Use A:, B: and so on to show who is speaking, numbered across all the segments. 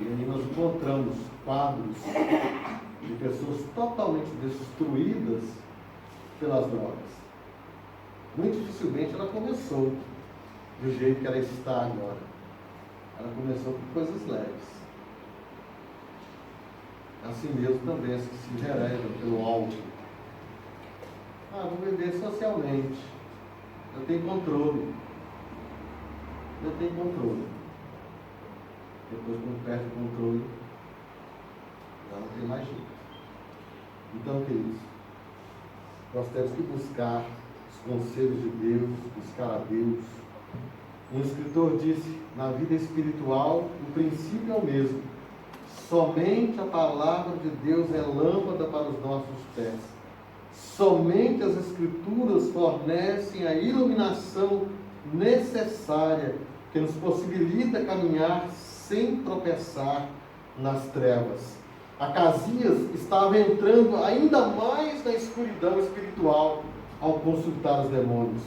A: E aí nós encontramos quadros de pessoas totalmente destruídas pelas drogas. Muito dificilmente ela começou do jeito que ela está agora. Ela começou com coisas leves. Assim mesmo também as que se enveredam pelo álcool. Vou beber socialmente. Eu tenho controle. Depois, quando perde o controle, já não tem mais jeito. Então, queridos, nós temos que buscar os conselhos de Deus, buscar a Deus. Um escritor disse, na vida espiritual, o princípio é o mesmo. Somente a palavra de Deus é lâmpada para os nossos pés. Somente as Escrituras fornecem a iluminação necessária que nos possibilita caminhar sem tropeçar nas trevas. Acasias estava entrando ainda mais na escuridão espiritual ao consultar os demônios.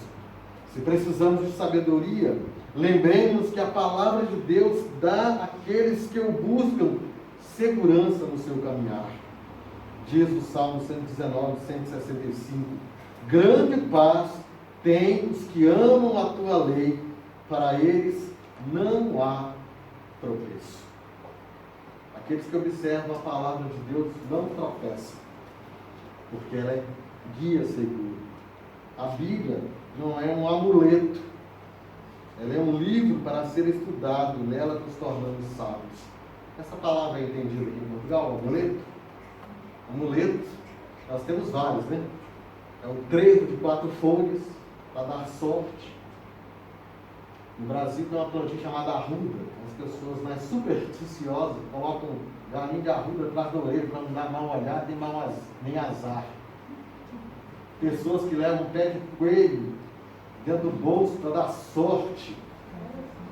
A: Se precisamos de sabedoria, lembremos que a palavra de Deus dá àqueles que o buscam segurança no seu caminhar. Diz o Salmo 119, 165, grande paz tem os que amam a tua lei, para eles não há tropeço. Aqueles que observam a palavra de Deus não tropeçam, porque ela é guia seguro. A Bíblia não é um amuleto, ela é um livro para ser estudado, nela nos tornamos sábios. Essa palavra é entendida aqui em Portugal, amuleto. Amuleto, nós temos vários, né? É um trevo de 4 folhas para dar sorte. No Brasil tem uma plantinha chamada arruda. As pessoas mais supersticiosas colocam galinha de arruda atrás da orelha para não dar mal olhado nem azar. Pessoas que levam um pé de coelho dentro do bolso para dar sorte.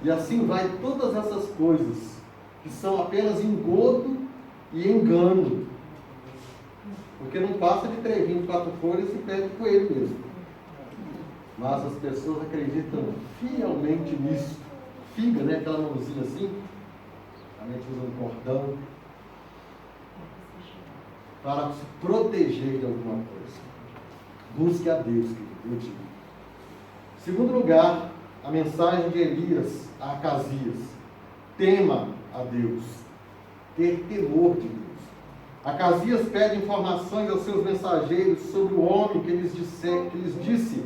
A: E assim vai todas essas coisas que são apenas engodo e engano. Porque não passa de 3, 24 folhas e pé de coelho mesmo. Mas as pessoas acreditam fielmente nisso. Figa, né? Aquela mãozinha assim. A gente usa um cordão para se proteger de alguma coisa. Busque a Deus, querido, eu te digo. Segundo lugar, a mensagem de Elias a Acasias. Tema a Deus. Ter temor de Deus. Acasias pede informações aos seus mensageiros sobre o homem que lhes disse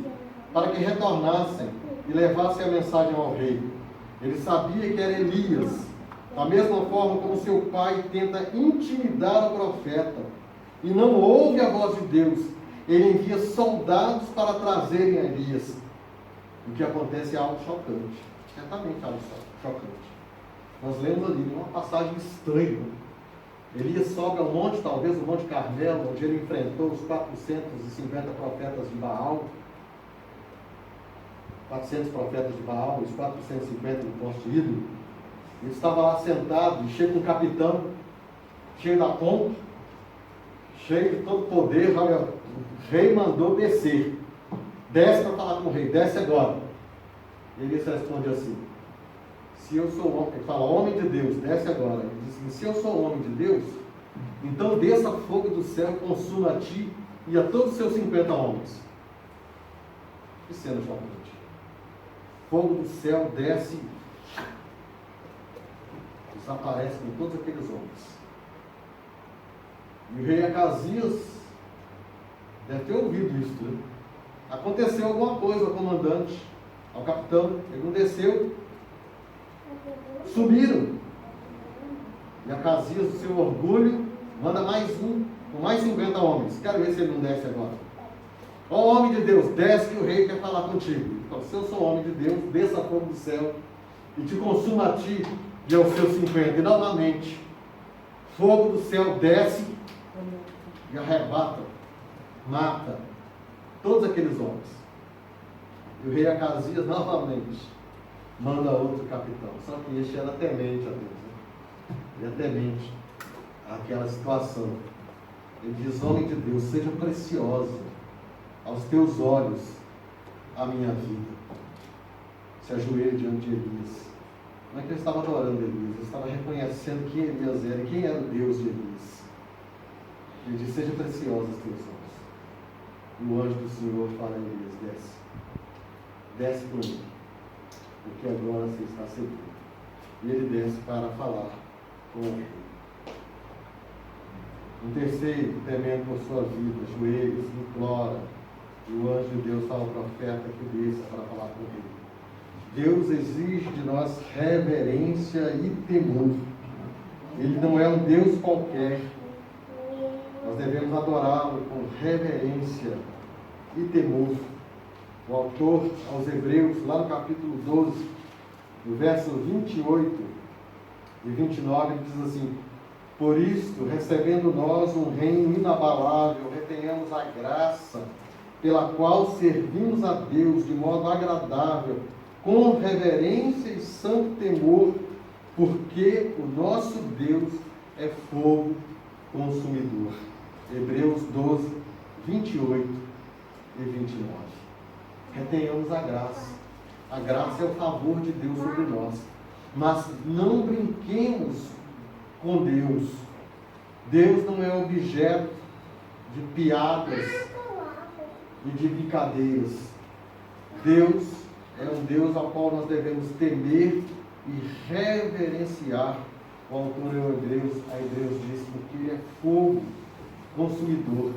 A: para que retornassem e levassem a mensagem ao rei. Ele sabia que era Elias, da mesma forma como seu pai tenta intimidar o profeta e não ouve a voz de Deus. Ele envia soldados para trazerem a Elias. O que acontece é algo chocante, certamente algo chocante. Nós lemos ali uma passagem estranha. Elias sobe ao monte, talvez o Monte Carmelo, onde ele enfrentou os 450 profetas de Baal. 400 profetas de Baal, os 450 do poste ídolo. Ele estava lá sentado e chega um capitão, cheio da pompa, cheio de todo poder. Olha, o rei mandou descer. Desce para falar com o rei, desce agora. Elias responde assim: se eu sou homem, ele fala, homem de Deus, desce agora. Ele diz assim, se eu sou homem de Deus, então desça fogo do céu e consuma a ti e a todos os seus 50 homens. Que cena chocante. Fogo do céu desce, desaparece com todos aqueles homens. E o rei Acasias deve ter ouvido isso, né? Aconteceu alguma coisa ao comandante, ao capitão, ele não desceu. Sumiram. E Acasias, do seu orgulho, manda mais um, com mais 50 homens. Quero ver se ele não desce agora. Ó homem de Deus, desce que o rei quer falar contigo. Então, se eu sou homem de Deus, desça fogo do céu e te consuma a ti e aos seus 50. E novamente, fogo do céu desce e arrebata, mata todos aqueles homens. E o rei Acasias novamente manda outro capitão. Só que este era temente a Deus. Né? Ele é temente àquela situação. Ele diz, homem de Deus, seja preciosa aos teus olhos a minha vida. Se ajoelhe diante de Elias. Não é que ele estava adorando Elias, ele estava reconhecendo quem Elias era e quem era o Deus de Elias. Ele disse: seja preciosa as teus olhos. E o anjo do Senhor fala a Elias: desce. Desce por mim, porque agora você está seguro. E ele desce para falar com o rei. Um terceiro, temendo por sua vida, joelhos, implora. E o anjo de Deus fala ao profeta que desça para falar com o rei. Deus exige de nós reverência e temor. Ele não é um Deus qualquer. Nós devemos adorá-lo com reverência e temor. O autor aos Hebreus, lá no capítulo 12, no verso 28 e 29, ele diz assim: por isto, recebendo nós um reino inabalável, retenhamos a graça pela qual servimos a Deus de modo agradável, com reverência e santo temor, porque o nosso Deus é fogo consumidor. Hebreus 12, 28 e 29. Retenhamos a graça. A graça é o favor de Deus sobre nós. Mas não brinquemos com Deus. Deus não é objeto de piadas e de brincadeiras. Deus é um Deus ao qual nós devemos temer e reverenciar. O autor a Hebreus diz: porque ele é fogo consumidor.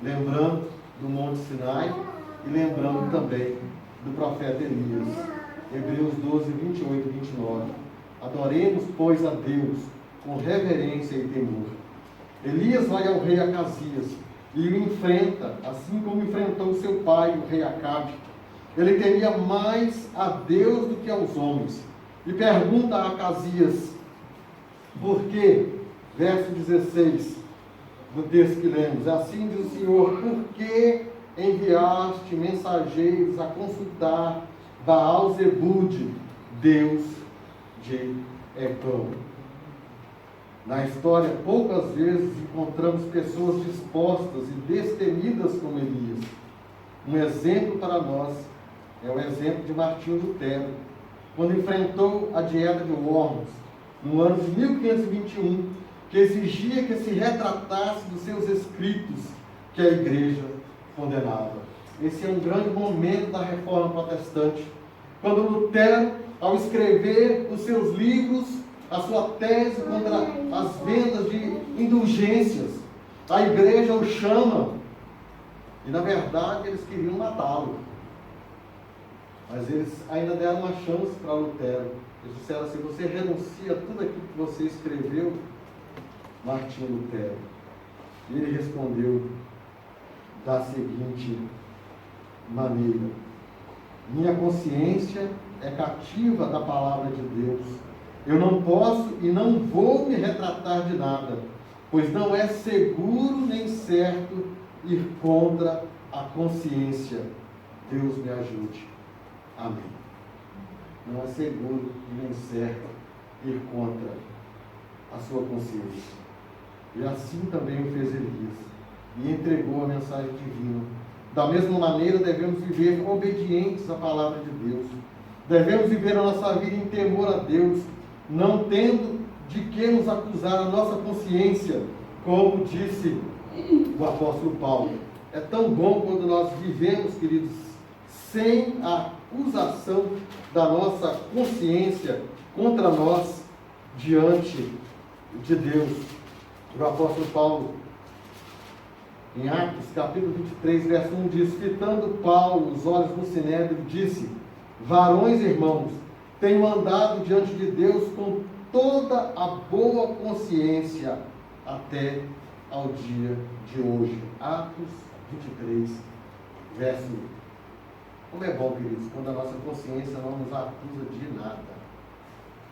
A: Lembrando do Monte Sinai e lembrando também do profeta Elias. Hebreus 12, 28 e 29. Adoremos, pois, a Deus com reverência e temor. Elias vai ao rei Acasias e o enfrenta, assim como enfrentou seu pai, o rei Acabe. Ele temia mais a Deus do que aos homens. E pergunta a Acasias: por quê? Verso 16 do texto que lemos: assim diz o Senhor, por que enviaste mensageiros a consultar Baal-Zebude, Deus de Ecrón? Na história, poucas vezes encontramos pessoas dispostas e destemidas como Elias. Um exemplo para nós é o exemplo de Martinho Lutero, quando enfrentou a dieta de Worms, no ano de 1521, que exigia que se retratasse dos seus escritos que a igreja condenava. Esse é um grande momento da reforma protestante, quando Lutero, ao escrever os seus livros, a sua tese contra as vendas de indulgências, a igreja o chama, e na verdade eles queriam matá-lo, mas eles ainda deram uma chance para Lutero. Eles disseram assim: você renuncia a tudo aquilo que você escreveu, Martinho Lutero? E ele respondeu da seguinte maneira: minha consciência é cativa da palavra de Deus. Eu não posso e não vou me retratar de nada, pois não é seguro nem certo ir contra a consciência. Deus me ajude. Amém. Não é seguro e nem certo ir contra a sua consciência. E assim também o fez Elias, e entregou a mensagem divina. Da mesma maneira, devemos viver obedientes à palavra de Deus. Devemos viver a nossa vida em temor a Deus, não tendo de que nos acusar a nossa consciência, como disse o apóstolo Paulo. É tão bom quando nós vivemos, queridos, sem a acusação da nossa consciência contra nós diante de Deus. O apóstolo Paulo, em Atos, capítulo 23, verso 1, diz: fitando Paulo os olhos no sinédrio, disse: varões irmãos, tenho andado diante de Deus com toda a boa consciência até ao dia de hoje. Atos 23, verso 1. Como é bom, queridos, quando a nossa consciência não nos acusa de nada.